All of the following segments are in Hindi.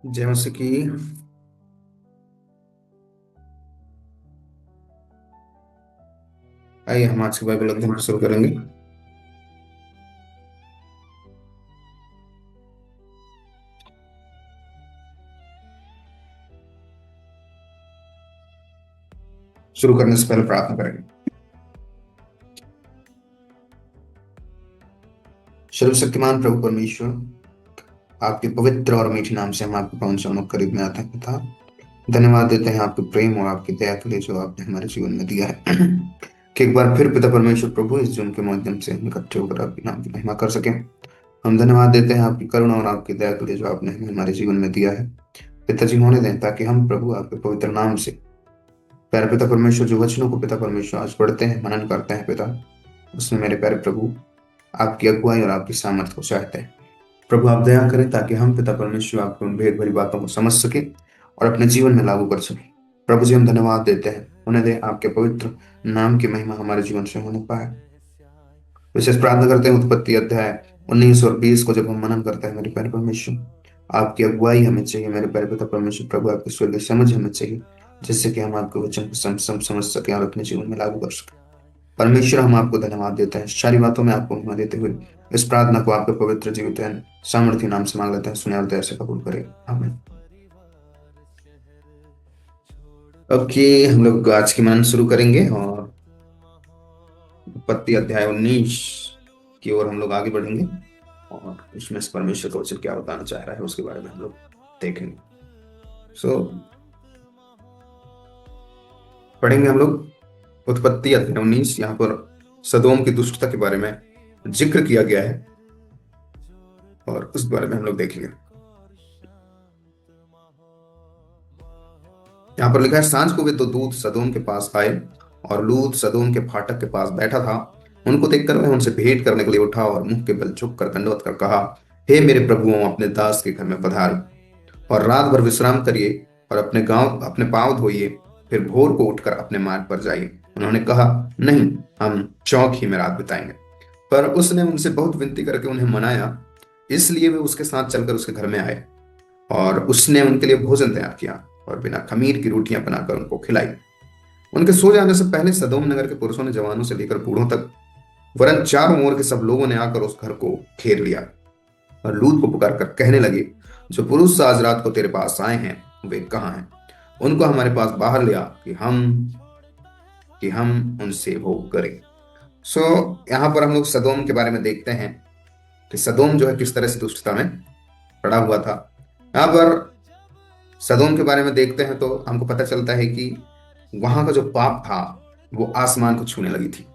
जय मसीह की। आइए हम आज की बाइबल अध्ययन शुरू करेंगे। शुरू करने से पहले प्रार्थना करेंगे। सर्वशक्तिमान प्रभु परमेश्वर, आपके पवित्र और मीठे नाम से हम आपके पवन चरणों के करीब में आते हैं पिता। धन्यवाद देते हैं आपके प्रेम और आपकी दया के लिए जो आपने हमारे जीवन में दिया है कि एक बार फिर पिता परमेश्वर प्रभु इस जून के माध्यम से हम इकट्ठे होकर आपके नाम की महिमा कर सकें। हम धन्यवाद देते हैं आपकी करुणा और आपकी दया के लिए जो आपने हमें हमारे जीवन में दिया है। पिताजी होने दें ताकि हम प्रभु आपके पवित्र नाम से प्यारे पिता परमेश्वर जो वचनों को पिता परमेश्वर आज पढ़ते हैं, मनन करते हैं पिता, उसमें मेरे प्यारे प्रभु आपकी अगुवाई और आपकी सामर्थ्य को चाहते हैं। प्रभु आप दया करें ताकि हम पिता परमेश्वर आपकी उन भेद भरी बातों को समझ सके और अपने जीवन में लागू कर सके। प्रभु जी हम धन्यवाद देते हैं, उन्हें दे आपके पवित्र नाम की महिमा हमारे जीवन से होने पाए। विशेष प्रार्थना करते हैं उत्पत्ति अध्याय 19 और 20 को जब हम मनन करते हैं मेरे प्यारे परमेश्वर, आपकी अगुवाई हमें चाहिए मेरे प्यारे पिता परमेश्वर प्रभु, आपकी स्वर्गीय समझ हमें चाहिए जिससे कि हम आपके वचन को समझ सके और अपने जीवन में लागू कर सके। परमेश्वर हम आपको धन्यवाद देते हैं, सारी बातों में आपको महिमा देते हुए इस प्रार्थना को आपके पवित्र जीवित सामर्थ्य नाम से मांग लेते हैं। सुने और दया से कबूल करें, आमीन। ओके, हम लोग आज की मनन शुरू करेंगे और उत्पत्ति अध्याय 19 की ओर हम लोग आगे बढ़ेंगे और इसमें से परमेश्वर का वचन क्या बताना चाह रहा है उसके बारे में हम लोग देखेंगे। सो पढ़ेंगे हम लोग उत्पत्ति अध्याय 19। यहाँ पर सदोम की दुष्टता के बारे में जिक्र किया गया है और उस बारे में हम लोग देखेंगे। यहाँ पर लिखा है, सांझ को वे दो दूत सदोम के पास आए और लूत सदोम के फाटक के पास बैठा था। उनको देखकर वह उनसे भेंट करने के लिए उठा और मुंह के बल झुककर दंडवत कर कहा, हे मेरे प्रभुओं, अपने दास के घर में पधारो और रात भर विश्राम करिए और अपने पांव धोइए, फिर भोर को उठकर अपने मार्ग पर जाइए। उन्होंने कहा, नहीं, हम चौक ही में रात बिताएंगे। पर उसने उनसे बहुत विनती करके उन्हें मनाया, इसलिए वे उसके साथ चलकर उसके घर में आए और उसने उनके लिए भोजन तैयार किया और बिना खमीर की रोटियां बनाकर उनको खिलाई। उनके सो जाने से पहले सदोम नगर के पुरुषों ने जवानों से लेकर बूढ़ों तक, वरन चारों ओर के सब लोगों ने आकर उस घर को घेर लिया और लूत को पुकार कर कहने लगे, जो पुरुष आज रात को तेरे पास आए हैं वे कहाँ हैं? उनको हमारे पास बाहर ले आ कि हम उनसे भोग करें। सो यहाँ पर हम लोग सदोम के बारे में देखते हैं कि सदोम जो है किस तरह से दुष्टता में पड़ा हुआ था। यहाँ पर सदोम के बारे में देखते हैं तो हमको पता चलता है कि वहां का जो पाप था वो आसमान को छूने लगी थी।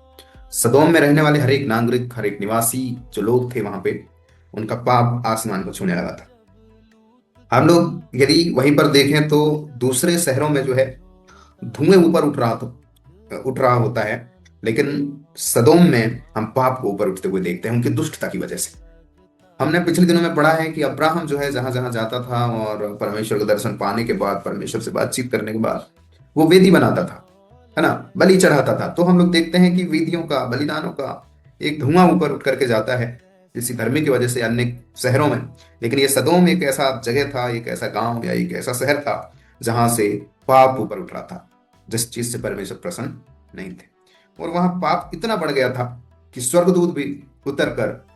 सदोम में रहने वाले हर एक नागरिक, हर एक निवासी जो लोग थे वहां पे, उनका पाप आसमान को छूने लगा था। हम लोग यदि वहीं पर देखें तो दूसरे शहरों में जो है धुएं ऊपर उठ रहा होता है, लेकिन सदोम में हम पाप को ऊपर उठते हुए देखते हैं उनकी दुष्टता की वजह से। हमने पिछले दिनों में पढ़ा है कि अब्राहम जो है जहां जहां जाता था और परमेश्वर का दर्शन पाने के बाद, परमेश्वर से बातचीत करने के बाद वो वेदी बनाता था, है ना, बलि चढ़ाता था। तो हम लोग देखते हैं कि वेदियों का, बलिदानों का एक धुआं ऊपर उठ करके जाता है इसी धर्मी की वजह से अन्य शहरों में। लेकिन ये सदोम एक ऐसा जगह था, एक ऐसा गांव या एक ऐसा शहर था जहां से पाप ऊपर उठ रहा था, जिस चीज से परमेश्वर प्रसन्न नहीं थे। और वहां पाप इतना बढ़ गया था कि स्वर्गदूत भी उतर कर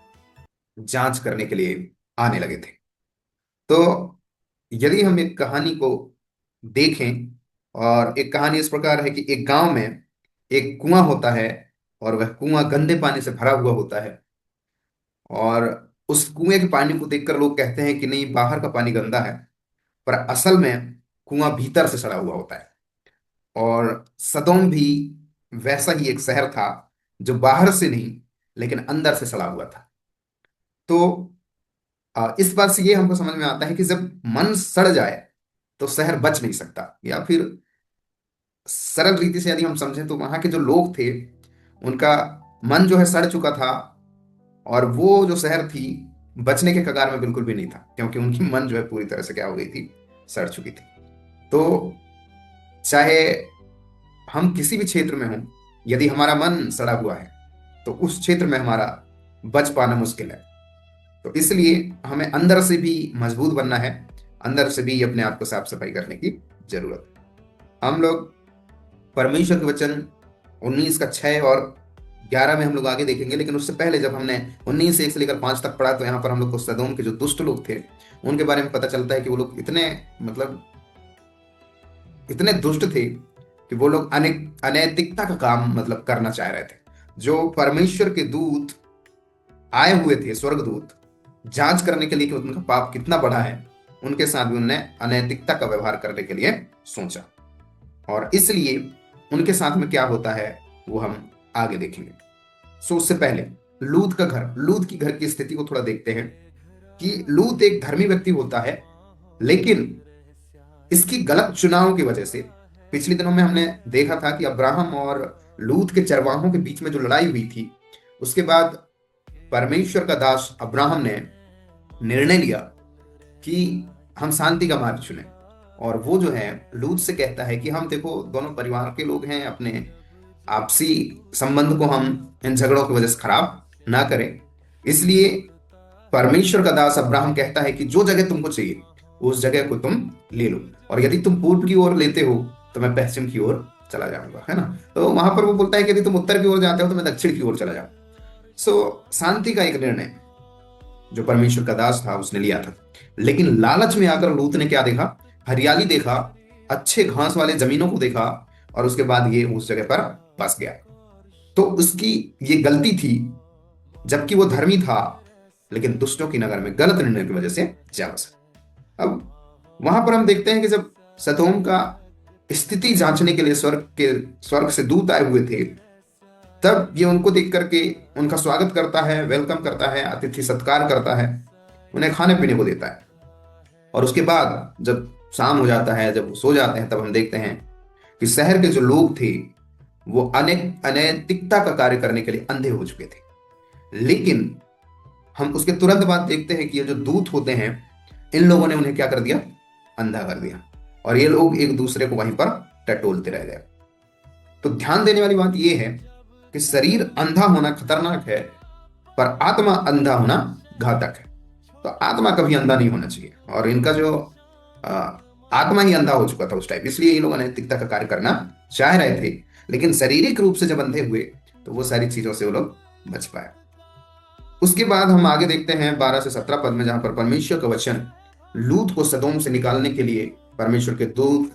जांच करने के लिए आने लगे थे। तो यदि हम एक कहानी को देखें, और एक कहानी इस प्रकार है कि एक गांव में एक कुआं होता है और वह कुआं गंदे पानी से भरा हुआ होता है। और उस कुएं के पानी को देखकर लोग कहते हैं कि नहीं, बाहर का पानी गंदा है, पर असल में कुआं भीतर से सड़ा हुआ होता है। और सदोम भी वैसा ही एक शहर था जो बाहर से नहीं लेकिन अंदर से सड़ा हुआ था। तो इस बात से ये हमको समझ में आता है कि जब मन सड़ जाए तो शहर बच नहीं सकता। या फिर सरल रीति से यदि हम समझें तो वहां के जो लोग थे उनका मन जो है सड़ चुका था और वो जो शहर थी बचने के कगार में बिल्कुल भी नहीं था, क्योंकि उनकी मन जो है पूरी तरह से क्या हो गई थी, सड़ चुकी थी। तो चाहे हम किसी भी क्षेत्र में हों, यदि हमारा मन सड़ा हुआ है तो उस क्षेत्र में हमारा बच पाना मुश्किल है। तो इसलिए हमें अंदर से भी मजबूत बनना है, अंदर से भी अपने आप को साफ सफाई करने की जरूरत है। हम लोग परमेश्वर के वचन 19 का 6 और 11 में हम लोग आगे देखेंगे, लेकिन उससे पहले जब हमने 19 से 1 से लेकर 5 तक पढ़ा, तो यहाँ पर हम लोग को सदोम के जो दुष्ट लोग थे उनके बारे में पता चलता है कि वो लोग इतने मतलब इतने दुष्ट थे कि वो लोग अनैतिकता का काम मतलब करना चाह रहे थे। जो परमेश्वर के दूत आए हुए थे, स्वर्गदूत, जांच करने के लिए कि उनका पाप कितना बड़ा है, उनके साथ भी उन्होंने अनैतिकता का व्यवहार करने के लिए सोचा, और इसलिए उनके साथ में क्या होता है वो हम आगे देखेंगे। सो उससे पहले लूत की घर की स्थिति को थोड़ा देखते हैं कि लूत एक धर्मी व्यक्ति होता है, लेकिन इसकी गलत चुनाव की वजह से पिछले दिनों में हमने देखा था कि अब्राहम और लूत के चरवाहों के बीच में जो लड़ाई हुई थी, उसके बाद परमेश्वर का दास अब्राहम ने निर्णय लिया कि हम शांति का मार्ग चुने, और वो जो है लूत से कहता है कि हम देखो दोनों परिवार के लोग हैं, अपने आपसी संबंध को हम इन झगड़ों की वजह से खराब ना करें। इसलिए परमेश्वर का दास अब्राहम कहता है कि जो जगह तुमको चाहिए उस जगह को तुम ले लो, और यदि तुम पूर्व की ओर लेते हो तो मैं पश्चिम की ओर चला जाऊंगा, है ना। तो वहां पर वो बोलता है कि यदि तुम उत्तर की ओर जाते हो तो मैं दक्षिण की ओर चला जाऊंगा। सो शांति का एक निर्णय जो परमेश्वर का दास था उसने लिया था, लेकिन लालच में आकर लूत ने क्या देखा, हरियाली देखा, अच्छे घास वाले जमीनों को देखा, और उसके बाद ये उस जगह पर बस गया। तो उसकी ये गलती थी, जबकि वो धर्मी था, लेकिन दुष्टों की नगर में गलत निर्णय की वजह से जा बसा। अब वहां पर हम देखते हैं कि जब सदोम का स्थिति जांचने के लिए स्वर्ग से दूत आए हुए थे, तब ये उनको देख करके उनका स्वागत करता है, वेलकम करता है, अतिथि सत्कार करता है, उन्हें खाने पीने को देता है। और उसके बाद जब शाम हो जाता है, जब वो सो जाते हैं, तब हम देखते हैं कि शहर के जो लोग थे वो अनैतिकता का कार्य करने के लिए अंधे हो चुके थे। लेकिन हम उसके तुरंत बाद देखते हैं कि ये जो दूत होते हैं, इन लोगों ने उन्हें क्या कर दिया, अंधा कर दिया, और ये लोग एक दूसरे को वहीं पर टटोलते रह गए। तो ध्यान देने वाली बात यह है कि शरीर अंधा होना खतरनाक है, पर आत्मा अंधा होना घातक है। तो आत्मा कभी अंधा नहीं होना चाहिए, और इनका जो आत्मा ही अंधा हो चुका था उस टाइम, इसलिए ये लोग अनैतिकता का कार्य करना चाह रहे थे, लेकिन शारीरिक रूप से जब अंधे हुए तो वो सारी चीजों से वो लोग बच पाए। उसके बाद हम आगे देखते हैं 12 से 17 पद में, जहां पर परमेश्वर का वचन लूत को सदोम से निकालने के लिए परमेश्वर के दूत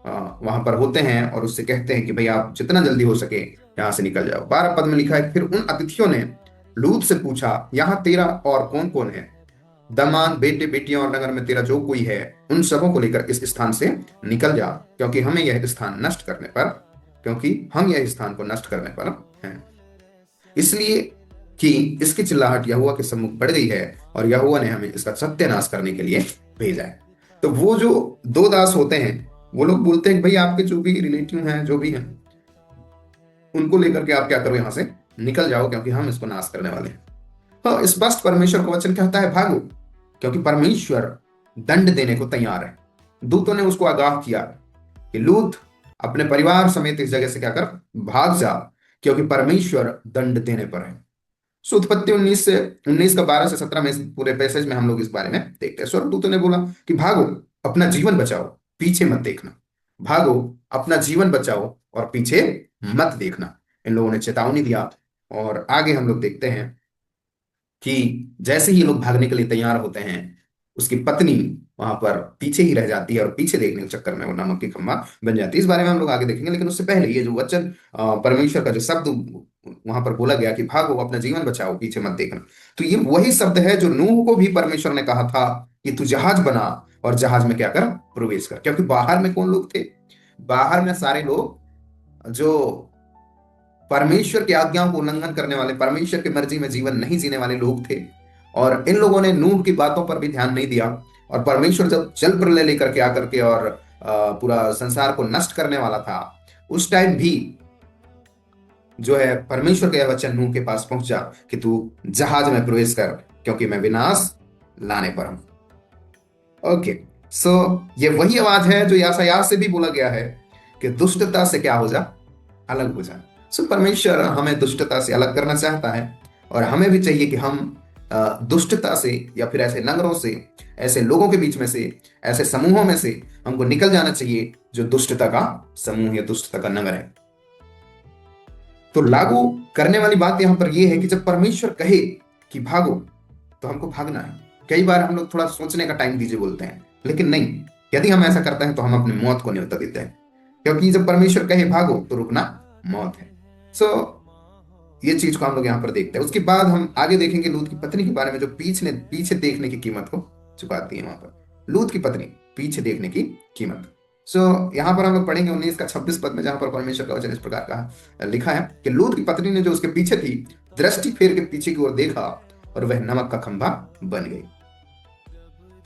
वहां पर होते हैं और उससे कहते हैं कि भाई आप जितना जल्दी हो सके यहां से निकल जाओ। 12 पद में लिखा है, फिर उन अतिथियों ने लूत से पूछा, यहाँ तेरा और कौन कौन है, दामाद, बेटे बेटियां और नगर में तेरा जो कोई है, उन सबों को लेकर इस स्थान से निकल जा, क्योंकि हम यह स्थान को नष्ट करने पर हैं। इसलिए कि इसकी चिल्लाहट यहोवा के सम्मुख बढ़ गई है, और यहोवा ने हमें इसका सत्यानाश करने के लिए भेजा है। तो वो जो दो दास होते हैं, वो लोग बोलते हैं भाई आपके जो भी रिलेटिव हैं, जो भी हैं, उनको लेकर के आप क्या करो, यहां से निकल जाओ, क्योंकि हम इसको नाश करने वाले हैं। तो स्पष्ट परमेश्वर का वचन कहता है भागो, क्योंकि परमेश्वर दंड देने को तैयार है। दूतों ने उसको आगाह किया कि लूत अपने परिवार समेत इस जगह से क्या कर, भाग जा, क्योंकि परमेश्वर दंड देने पर है। सो उत्पत्ति 19 का 12 से 17 में इस पूरे पैसेज में हम लोग इस बारे में देखते हैं। स्वर्गदूतों ने बोला कि भागो, अपना जीवन बचाओ, पीछे मत देखना। भागो, अपना जीवन बचाओ और पीछे मत देखना, इन लोगों ने चेतावनी दिया। और आगे हम लोग देखते हैं कि जैसे ही लोग भागने के लिए तैयार होते हैं, उसकी पत्नी वहां पर पीछे ही रह जाती है, और पीछे देखने के चक्कर में वो नमक की खम्मा बन जाती है। इस बारे में हम लोग आगे देखेंगे, लेकिन उससे पहले ये जो वचन परमेश्वर का जो शब्द वहां पर बोला गया कि भागो, अपना जीवन बचाओ, पीछे मत देखना, तो ये वही शब्द है जो नूह को भी परमेश्वर ने कहा था कि तू जहाज बना और जहाज में क्या कर, प्रवेश कर। क्योंकि बाहर में कौन लोग थे, बाहर में सारे लोग जो परमेश्वर की आज्ञाओं को उल्लंघन करने वाले, परमेश्वर की मर्जी में जीवन नहीं जीने वाले लोग थे। और इन लोगों ने नूह की बातों पर भी ध्यान नहीं दिया, और परमेश्वर जब जल प्रलय लेकर के आकर के और पूरा संसार को नष्ट करने वाला था, उस टाइम भी जो है परमेश्वर का यह वचन नूह के पास पहुंचा कि तू जहाज में प्रवेश कर, क्योंकि मैं विनाश लाने पर हूं। ओके, सो ये वही आवाज है जो यशायाह से भी बोला गया है कि दुष्टता से क्या हो जा, अलग हो जा। सो परमेश्वर हमें दुष्टता से अलग करना चाहता है, और हमें भी चाहिए कि हम दुष्टता से या फिर ऐसे नगरों से, ऐसे लोगों के बीच में से, ऐसे समूहों में से हमको निकल जाना चाहिए जो दुष्टता का समूह या दुष्टता का नगर है। तो लागू करने वाली बात यहां पर यह है कि जब परमेश्वर कहे कि भागो तो हमको भागना है। कई बार हम लोग थोड़ा सोचने का टाइम दीजिए बोलते हैं, लेकिन नहीं, यदि हम ऐसा करते हैं तो हम अपनी मौत को न्योता देते हैं, क्योंकि जब परमेश्वर कहे भागो तो रुकना मौत है। सो ये चीज को हम लोग यहाँ पर देखते हैं। उसके बाद हम आगे देखेंगे लूत की पत्नी के बारे में, जो पीछे देखने की कीमत को चुकाती है। वहां पर लूत की पत्नी, पीछे देखने की कीमत। यहाँ पर हम लोग पढ़ेंगे 19 का 26 पद में, जहां पर परमेश्वर का वचन इस प्रकार का लिखा है कि लूत की पत्नी ने जो उसके पीछे थी, दृष्टि फेर के पीछे की ओर देखा और वह नमक का खंभा बन गई।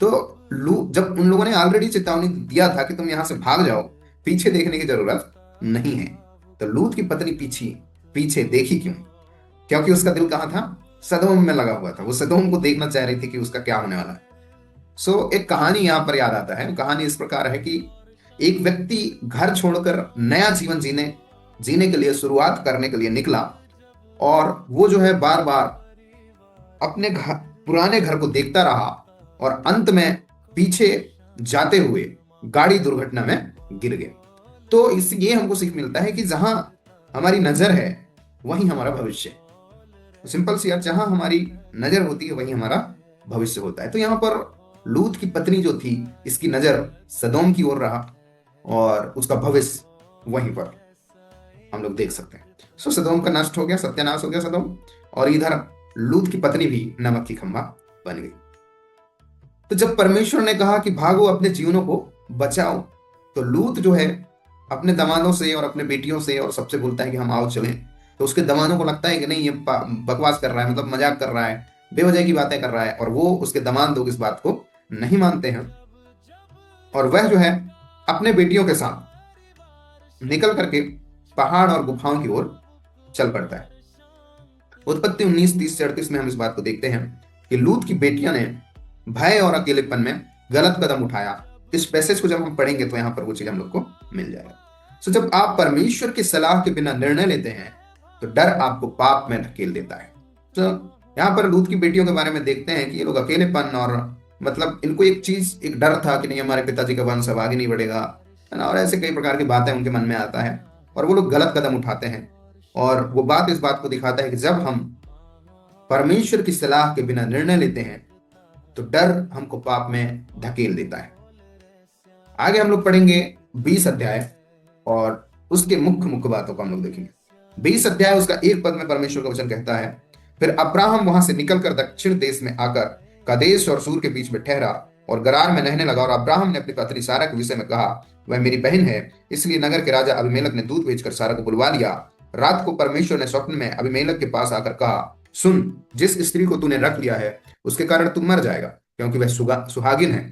तो जब उन लोगों ने ऑलरेडी चेतावनी दिया था कि तुम यहां से भाग जाओ, पीछे देखने की जरूरत नहीं है, तो लूत की पत्नी पीछे देखी क्यों? क्योंकि उसका दिल कहां था? सदोम में लगा हुआ था। वो सदोम को देखना चाह रही थी कि उसका क्या होने वाला है। एक कहानी यहां पर याद आता है। कहानी इस प्रकार है कि एक व्यक्ति घर छोड़कर नया जीवन जीने के लिए, शुरुआत करने के लिए निकला, और वो जो है बार बार अपने पुराने घर को देखता रहा और अंत में पीछे जाते हुए गाड़ी दुर्घटना में गिर गए। तो इससे ये हमको सीख मिलता है कि जहां हमारी नजर है वहीं हमारा भविष्य है। सिंपल सी बात, जहां हमारी नजर होती है वहीं हमारा भविष्य होता है। तो यहाँ पर लूत की पत्नी जो थी, इसकी नजर सदोम की ओर रहा और उसका भविष्य वहीं पर हम लोग देख सकते हैं। सदोम का नष्ट हो गया, सत्यानाश हो गया सदोम, और इधर लूत की पत्नी भी नमक की खंभा बन गई। तो जब परमेश्वर ने कहा कि भागो, अपने जीवनों को बचाओ, तो लूत जो है अपने दामादों से और अपने बेटियों से और सबसे बोलता है कि हम आओ चलें। तो उसके दामादों को लगता है कि नहीं, ये बकवास कर रहा है, मतलब मजाक कर रहा है, बेवजह की बातें कर रहा है, और वो उसके दामाद लोग इस बात को नहीं मानते हैं। और वह जो है अपने बेटियों के साथ निकल करके पहाड़ और गुफाओं की ओर चल पड़ता है। उत्पत्ति 19:30 से 38 में हम इस बात को देखते हैं कि लूत की बेटियां ने भय और अकेलेपन में गलत कदम उठाया। इस पैसेज को जब हम पढ़ेंगे तो यहाँ पर वो चीज हम लोग को मिल जाएगा। जब आप परमेश्वर की सलाह के बिना निर्णय लेते हैं तो डर आपको पाप में धकेल देता है। तो यहाँ पर लूत की बेटियों के बारे में देखते हैं कि ये लोग अकेलेपन और मतलब इनको एक डर था कि नहीं, हमारे पिताजी का वंश अब आगे नहीं बढ़ेगा, है ना, और ऐसे कई प्रकार की बातें उनके मन में आता है और वो लोग गलत कदम उठाते हैं। और वो बात इस बात को दिखाता है कि जब हम परमेश्वर की सलाह के बिना निर्णय लेते हैं तो डर हमको पाप में धकेल देता है। आगे हम लोग पढ़ेंगे 20 अध्याय और उसके मुख्य बातों को हम लोग देखेंगे। 20 अध्याय उसका 1 पद में परमेश्वर का वचन कहता है, फिर अब्राहम वहां से निकलकर दक्षिण देश में आकर कादेश और सूर के बीच में ठहरा और गरार में रहने लगा। और अब्राहम ने अपनी पत्नी सारा के विषय में कहा, वह मेरी बहन है। इसलिए नगर के राजा अबीमेलेक ने दूत भेजकर सारा को बुलवा लिया। रात को परमेश्वर ने स्वप्न में अबीमेलेक के पास आकर कहा, सुन, जिस स्त्री को तूने रख लिया है उसके कारण तू मर जाएगा, क्योंकि वह सुहागिन है।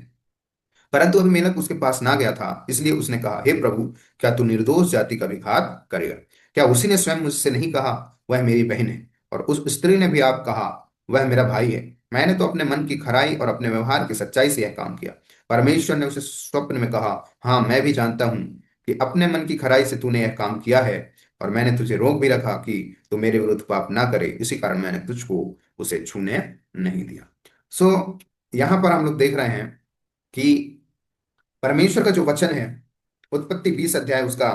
परंतु अबीमेलेक उसके पास ना गया था। इसलिए उसने कहा, हे प्रभु, क्या तू निर्दोष जाति का भी घात करेगा? क्या उसी ने स्वयं मुझसे नहीं कहा, वह मेरी बहन है? और उस स्त्री ने भी आप कहा, वह मेरा भाई है। मैंने तो अपने मन की खराई और अपने व्यवहार की सच्चाई से यह काम किया। परमेश्वर ने उसे स्वप्न में कहा, हाँ, मैं भी जानता हूं कि अपने मन की खराई से तूने यह काम किया है, और मैंने तुझे रोक भी रखा कि तू मेरे विरुद्ध पाप ना करे। इसी कारण मैंने तुझको उसे छूने नहीं दिया। यहाँ पर हम लोग देख रहे हैं कि परमेश्वर का जो वचन है, उत्पत्ति 20 अध्याय उसका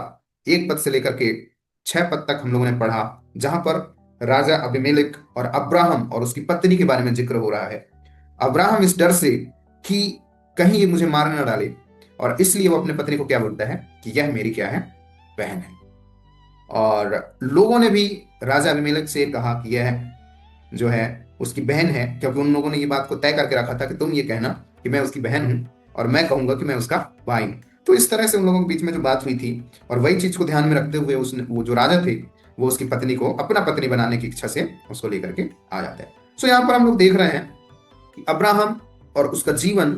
1 पद से लेकर के 6 पद तक हम लोगों ने पढ़ा, जहां पर राजा अबीमेलेक और अब्राहम और उसकी पत्नी के बारे में जिक्र हो रहा है। अब्राहम इस डर से कि कहीं ये मुझे मार न डाले, और इसलिए वो अपने पत्नी को क्या बोलता है कि यह मेरी क्या है, बहन है। और लोगों ने भी राजा अबीमेलेक से कहा कि यह जो है उसकी बहन है, क्योंकि उन लोगों ने ये बात को तय करके रखा था कि तुम ये कहना कि मैं उसकी बहन हूं और मैं कहूंगा कि मैं उसका भाई हूं। तो इस तरह से उन लोगों के बीच में जो बात हुई थी, और वही चीज को ध्यान में रखते हुए वो जो राजा थे वो उसकी पत्नी को अपना पत्नी बनाने की इच्छा से उसको लेकर के आ जाते हैं। यहाँ पर हम लोग देख रहे हैं कि अब्राहम और उसका जीवन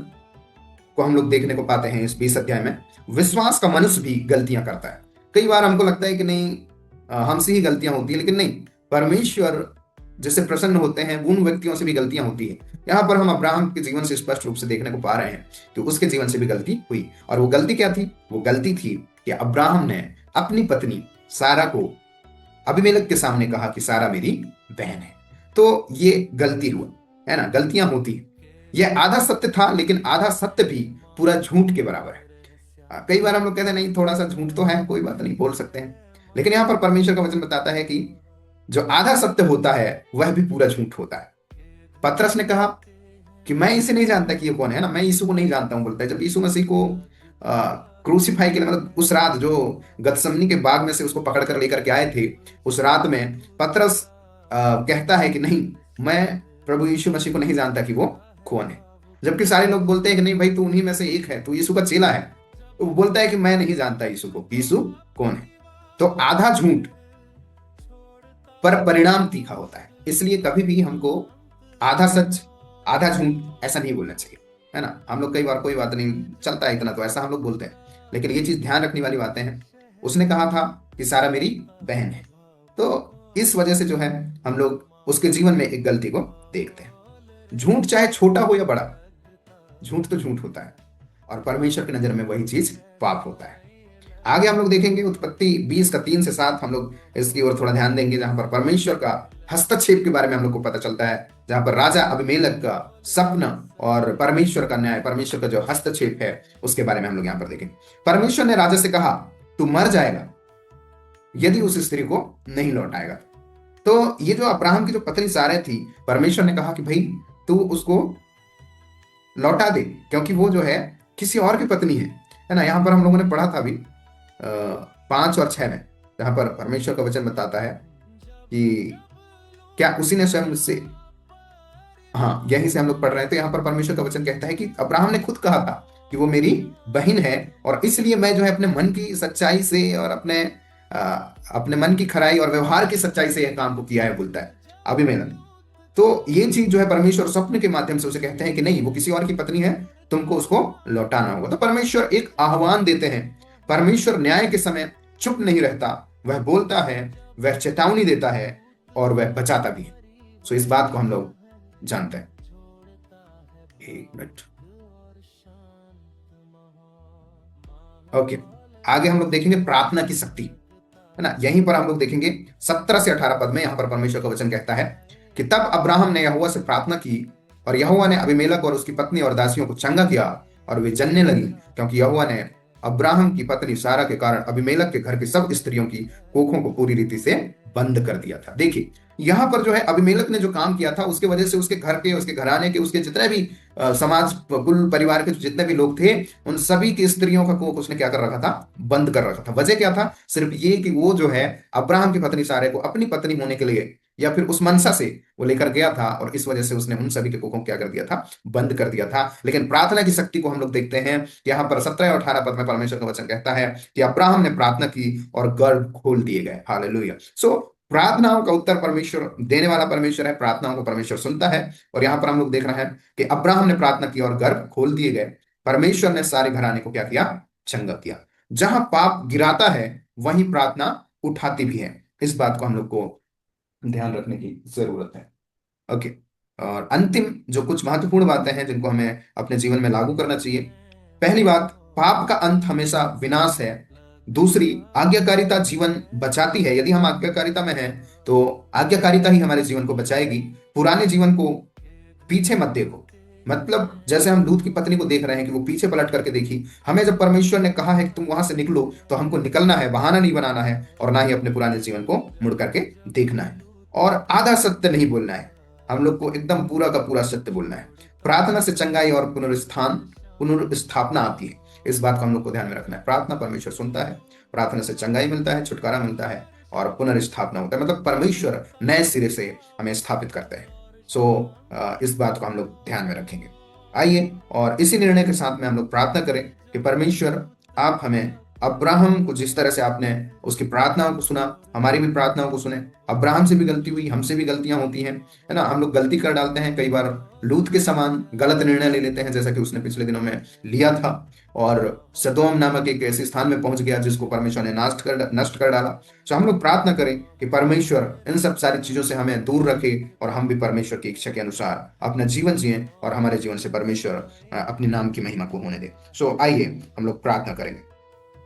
को हम लोग देखने को पाते हैं इस 20 अध्याय में। विश्वास का मनुष्य भी गलतियां करता है। कई बार हमको लगता है कि नहीं, हमसे ही गलतियां होती है, लेकिन नहीं, परमेश्वर जिससे प्रसन्न होते हैं उन व्यक्तियों से भी गलतियां होती है। यहाँ पर हम अब्राहम के जीवन से स्पष्ट रूप से देखने को पा रहे हैं कि उसके जीवन से भी गलती हुई। और वो गलती क्या थी? वो गलती थी कि अब्राहम ने अपनी पत्नी सारा को अबीमेलेक के सामने कहा कि सारा मेरी बहन है। तो ये गलती हुआ। है ना, गलतियां होती हैं। यह आधा सत्य था, लेकिन आधा सत्य भी पूरा झूठ के बराबर है। कई बार हम लोग कहते हैं नहीं, थोड़ा सा झूठ तो है, कोई बात नहीं, बोल सकते हैं। लेकिन यहाँ पर परमेश्वर का वचन बताता है कि जो आधा सत्य होता है वह भी पूरा झूठ होता है। पतरस ने कहा कि मैं इसे नहीं जानता कि ये कौन है ना, मैं यीशु को नहीं जानता हूं, बोलता है। जब यीशु मसीह को क्रूसीफाई के लिए, मतलब उस रात जो गतसमनी के बाग में से उसको पकड़ कर लेकर के आए थे, उस रात में पतरस कहता है कि नहीं, मैं प्रभु यीशु मसीह को नहीं जानता कि वो कौन है। जबकि सारे लोग बोलते हैं कि नहीं भाई, तू उन्हीं में से एक है, तू यीशु का चेला है। तो वो बोलता है कि मैं नहीं जानता यीशु को, यीशु कौन है। तो आधा झूठ पर परिणाम तीखा होता है। इसलिए कभी भी हमको आधा सच आधा झूठ ऐसा नहीं बोलना चाहिए, है ना। हम लोग कई बार कोई बात नहीं, चलता है इतना, तो ऐसा हम लोग बोलते हैं। लेकिन ये चीज ध्यान रखने वाली बातें हैं। उसने कहा था कि सारा मेरी बहन है, तो इस वजह से जो है हम लोग उसके जीवन में एक गलती को देखते हैं। झूठ चाहे छोटा हो या बड़ा, झूठ तो झूठ होता है, और परमेश्वर की नजर में वही चीज पाप होता है। आगे हम लोग देखेंगे उत्पत्ति 20 का 3 से 7, हम लोग इसकी ओर थोड़ा ध्यान देंगे, जहां पर परमेश्वर का हस्तक्षेप के बारे में हम लोग को पता चलता है। जहां पर राजा अबीमेलेक का सपना और परमेश्वर का न्याय, परमेश्वर का जो हस्तक्षेप है, उसके बारे में हम लोग यहाँ पर देखेंगे। परमेश्वर ने राजा से कहा, तू मर जाएगा यदि उस स्त्री को नहीं लौटाएगा। तो ये जो अब्राहम की जो पत्नी सारै थी, परमेश्वर ने कहा कि भाई तू उसको लौटा दे, क्योंकि वो जो है किसी और की पत्नी है ना। यहाँ पर हम लोगों ने पढ़ा था अभी 5 और 6 में, जहां पर परमेश्वर का वचन बताता है कि क्या उसी ने स्वयं मुझसे, हाँ यहीं से हम लोग पढ़ रहे हैं। तो यहाँ पर परमेश्वर का वचन कहता है कि अब्राहम ने खुद कहा था कि वो मेरी बहन है, और इसलिए मैं जो है अपने मन की सच्चाई से और अपने मन की खराई और व्यवहार की सच्चाई से यह काम को किया है, बोलता है अबीमेलेक। तो ये चीज जो है परमेश्वर स्वप्न के माध्यम से उसे कहते हैं कि नहीं, वो किसी और की पत्नी है, तुमको उसको लौटाना होगा। तो परमेश्वर एक आह्वान देते हैं। परमेश्वर न्याय के समय चुप नहीं रहता, वह बोलता है, वह चेतावनी देता है, और वह बचाता भी है। सो इस बात को हम लोग जानते हैं। एक मिनट, ओके। आगे हम लोग देखेंगे प्रार्थना की शक्ति, है ना। यहीं पर हम लोग देखेंगे 17 से 18 पद में, यहां पर परमेश्वर का वचन कहता है कि तब अब्राहम ने यहोवा से प्रार्थना की, और यहोवा ने अबीमेलेक और उसकी पत्नी और दासियों को चंगा किया, और वे जनने लगी, क्योंकि यहोवा ने अब्राहम की पत्नी सारा के कारण अबीमेलेक के घर की सब स्त्रियों की कोखों को पूरी रीति से बंद कर दिया था। देखिए यहाँ पर जो है अबीमेलेक ने जो काम किया था, उसके वजह से उसके घर के, उसके घराने के, उसके जितने भी समाज, कुल परिवार के जितने भी लोग थे, उन सभी की स्त्रियों का कोख उसने क्या कर रखा था, बंद कर रखा था। वजह क्या था, सिर्फ ये कि वो जो है अब्राहम की पत्नी सारे को अपनी पत्नी होने के लिए, या फिर उस मनसा से वो लेकर गया था, और इस वजह से उसने उन सभी के कोखों को क्या कर दिया था, बंद कर दिया था। लेकिन प्रार्थना की शक्ति को हम लोग देखते हैं कि यहाँ पर 17 और 18 पद में परमेश्वर का वचन कहता है कि अब्राहम ने प्रार्थना की और गर्भ खोल दिए गए। हालेलुया। सो प्रार्थनाओं का उत्तर परमेश्वर देने वाला परमेश्वर है, प्रार्थनाओं को परमेश्वर सुनता है। और यहाँ पर हम लोग देख रहे हैं कि अब्राहम ने प्रार्थना की और गर्भ खोल दिए गए। परमेश्वर ने सारे घराने को क्या किया, चंगा किया। जहां पाप गिराता है वहीं प्रार्थना उठाती भी है। इस बात को हम लोग को ध्यान रखने की जरूरत है। ओके। और अंतिम जो कुछ महत्वपूर्ण बातें हैं जिनको हमें अपने जीवन में लागू करना चाहिए। पहली बात, पाप का अंत हमेशा विनाश है। दूसरी, आज्ञाकारिता जीवन बचाती है। यदि हम आज्ञाकारिता में हैं तो आज्ञाकारिता ही हमारे जीवन को बचाएगी। पुराने जीवन को पीछे मत देखो। मतलब जैसे हम लूत की पत्नी को देख रहे हैं कि वो पीछे पलट करके देखी। हमें जब परमेश्वर ने कहा है कि तुम वहां से निकलो, तो हमको निकलना है, बहाना नहीं बनाना है, और ना ही अपने पुराने जीवन को मुड़ करके देखना है। और आधा सत्य नहीं बोलना है, हम लोग को एकदम पूरा का पूरा सत्य बोलना है। प्रार्थना से चंगाई और पुनर्स्थापना आती है। इस बात को हम लोग को ध्यान में रखना है। प्रार्थना परमेश्वर सुनता है, प्रार्थना से चंगाई मिलता है, छुटकारा मिलता है, और पुनर्स्थापना होता है। मतलब परमेश्वर नए सिरे से हमें स्थापित करते हैं। इस बात को हम लोग ध्यान में रखेंगे। आइए और इसी निर्णय के साथ में हम लोग प्रार्थना करें कि परमेश्वर, आप हमें अब्राहम को जिस तरह से आपने उसकी प्रार्थनाओं को सुना, हमारी भी प्रार्थनाओं को सुने। अब्राहम से भी गलती हुई, हमसे भी गलतियां होती हैं, है ना। हम लोग गलती कर डालते हैं, कई बार लूत के समान गलत निर्णय ले लेते हैं, जैसा कि उसने पिछले दिनों में लिया था, और सदोम नामक एक ऐसे स्थान में पहुंच गया जिसको परमेश्वर ने नष्ट कर डाला। तो हम लोग प्रार्थना करें कि परमेश्वर इन सब सारी चीजों से हमें दूर रखे, और हम भी परमेश्वर की इच्छा के अनुसार अपना जीवन जिए, और हमारे जीवन से परमेश्वर अपने नाम की महिमा को होने दे। आइए हम लोग प्रार्थना करेंगे।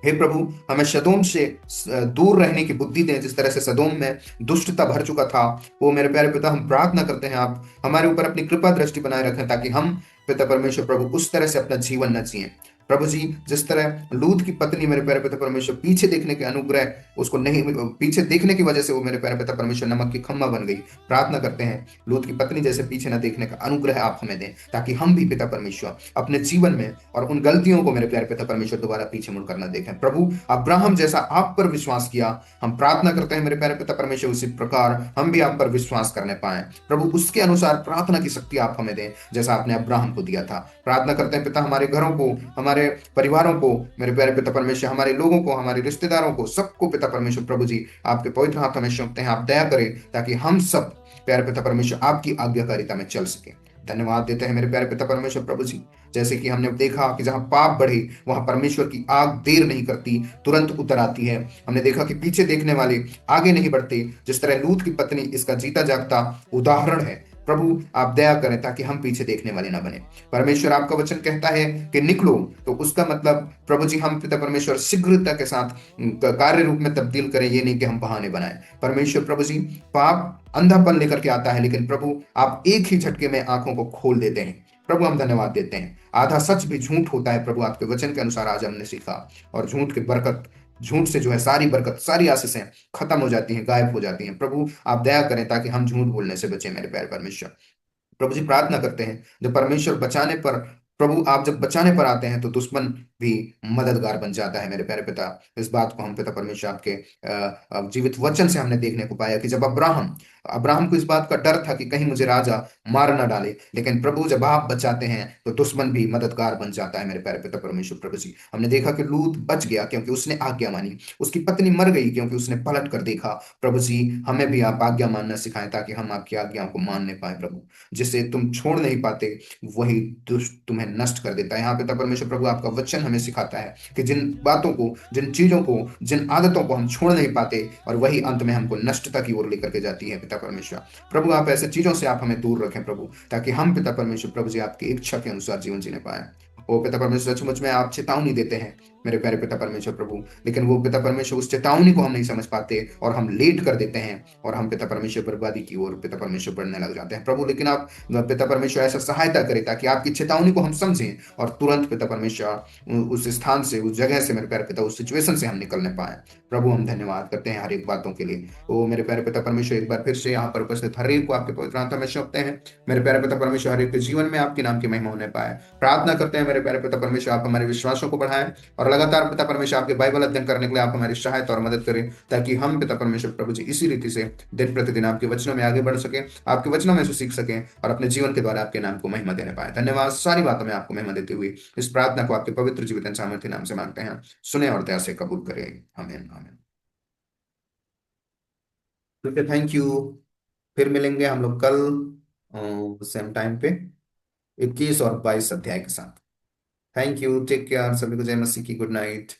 हे प्रभु, हमें सदोम से दूर रहने की बुद्धि दें, जिस तरह से सदोम में दुष्टता भर चुका था। वो मेरे प्यारे पिता, हम प्रार्थना करते हैं आप हमारे ऊपर अपनी कृपा दृष्टि बनाए रखें, ताकि हम पिता परमेश्वर प्रभु उस तरह से अपना जीवन न जिए। प्रभु जी, जिस तरह लूत की पत्नी मेरे प्यारे पिता परमेश्वर पीछे देखने के अनुग्रह उसको नहीं, पीछे देखने की वजह से वो मेरे प्यारे पिता परमेश्वर नमक की खम्मा बन गई। प्रार्थना करते हैं लूत की पत्नी जैसे पीछे न देखने का अनुग्रह आप हमें दें, ताकि हम भी पिता परमेश्वर अपने जीवन में और उन गलतियों को मेरे प्यारे पिता परमेश्वर दोबारा पीछे मुड़कर न देखें। प्रभु, अब्राहम जैसा आप पर विश्वास किया, हम प्रार्थना करते हैं मेरे प्यारे पिता परमेश्वर उसी प्रकार हम भी आप पर विश्वास करने पाए। प्रभु, उसके अनुसार प्रार्थना की शक्ति आप हमें दें, जैसा आपने अब्राहम को दिया था। प्रार्थना करते हैं पिता, हमारे घरों को, हमारे परिवारों को मेरे प्यारे पिता परमेश्वर, हमारे लोगों को, हमारे रिश्तेदारों को, सबको पिता परमेश्वर प्रभु जी आपके पवित्र हाथों में सौंपते हैं। आप दया करें ताकि हम सब प्यारे पिता परमेश्वर आपकी आज्ञाकारिता में चल सके। धन्यवाद देते हैं मेरे प्यारे पिता परमेश्वर प्रभु जी, जैसे कि हमने देखा कि जहां पाप बढ़े वहां परमेश्वर की आग देर नहीं करती, तुरंत उतर आती है। हमने देखा कि पीछे देखने वाले आगे नहीं बढ़ते, जिस तरह लूत की पत्नी इसका जीता जागता उदाहरण है। प्रभु, आप दया करें ताकि हम पीछे देखने वाले ना बने। परमेश्वर, आपका वचन कहता है कि निकलो, तो उसका मतलब प्रभु जी हम पिता परमेश्वर शीघ्रता के साथ कार्य रूप में तब्दील करें, ये नहीं कि हम बहाने बनाए। परमेश्वर प्रभु जी, पाप अंधापन लेकर के आता है, लेकिन प्रभु आप एक ही झटके में आंखों को खोल देते हैं। प्रभु, हम धन्यवाद देते हैं। आधा सच भी झूठ होता है प्रभु, आपके वचन के अनुसार आज हमने सीखा। और झूठ की बरकत, झूठ से जो है सारी बरकत, सारी आशीषें खत्म हो जाती हैं, गायब हो जाती हैं। प्रभु, आप दया करें ताकि हम झूठ बोलने से बचें मेरे प्यारे परमेश्वर। प्रभु जी, प्रार्थना करते हैं जब परमेश्वर बचाने पर, प्रभु आप जब बचाने पर आते हैं तो दुश्मन भी मददगार बन जाता है मेरे प्यारे पिता। इस बात को हम पिता परमेश्वर आपके जीवित वचन से हमने देखने को पाया कि जब अब्राहम अब्राहम को इस बात का डर था कि कहीं मुझे राजा मार ना डाले, लेकिन प्रभु जब आप बचाते हैं तो दुश्मन भी मददगार बन जाता है मेरे प्यारे पिता परमेश्वर प्रभु जी। हमने देखा कि लूत बच गया क्योंकि उसने आज्ञा मानी, उसकी पत्नी मर गई क्योंकि उसने पलट कर देखा। प्रभु जी, हमें भी आप आज्ञा मानना सिखाएं ताकि हम आपकी आज्ञाओं को मानने पाए। प्रभु, जिसे तुम छोड़ नहीं पाते वही दुष्ट तुम्हें नष्ट कर देता है। यहाँ पिता परमेश्वर प्रभु आपका वचन हमें सिखाता है कि जिन बातों को, जिन चीजों को, जिन आदतों को हम छोड़ नहीं पाते, और वही अंत में हमको नष्टता की ओर लेकर के जाती है पिता परमेश्वर। प्रभु, आप ऐसे चीजों से आप हमें दूर रखें प्रभु, ताकि हम पिता परमेश्वर प्रभु जी आपकी इच्छा के अनुसार जीवन जीने पाए। ओ पिता परमेश्वर, सचमुच में आप चेतावनी देते हैं मेरे प्यारे पिता परमेश्वर प्रभु, लेकिन वो पिता परमेश्वर उस चेतावनी को हम नहीं समझ पाते और हम लेट कर देते हैं, और हम पिता परमेश्वर बर्बादी की ओर पिता परमेश्वर बढ़ने लग जाते हैं। प्रभु, लेकिन आप पिता परमेश्वर ऐसा सहायता करें ताकि आपकी चेतावनी को हम समझें और तुरंत पिता परमेश्वर उस स्थान से, उस जगह से मेरे प्यारे पिता, उस सिचुएशन से हम निकलने पाए। प्रभु, हम धन्यवाद करते हैं हर एक बातों के लिए। ओ मेरे प्यारे पिता परमेश्वर, एक बार फिर से यहाँ पर उपस्थित हर एक को आपके पवित्र हाथों में सौंपते हैं। मेरे प्यारे पिता परमेश्वर, हर एक के जीवन में आपके नाम की महिमा होने पाए। प्रार्थना करते हैं मेरे प्यारे पिता परमेश्वर, आप हमारे विश्वासों को बढ़ाएं और लगातार पिता परमेश्वर आपके बाइबल अध्ययन करने के लिए आप हमारी सहायता और मदद करें, ताकि हम पिता परमेश्वर प्रभु जी इसी रीति से दिन प्रतिदिन आपके वचनों में आगे बढ़ सके, आपके वचनों में से सीख सकें और अपने जीवन के द्वारा आपके नाम को महिमा देने पाए। धन्यवाद, सारी बातों में आपको महिमा देते हुए इस प्रार्थना को आपके पवित्र जीवित सामर्थ्य नाम से मांगते हैं, सुने और दया से कबूल करें। आमीन आमीन। ठीक है, थैंक यू। फिर मिलेंगे हम लोग कल सेम टाइम पे 21 और 22 अध्याय के साथ। थैंक यू, टेक केयर, सभी को जय मसीह की, गुड नाइट।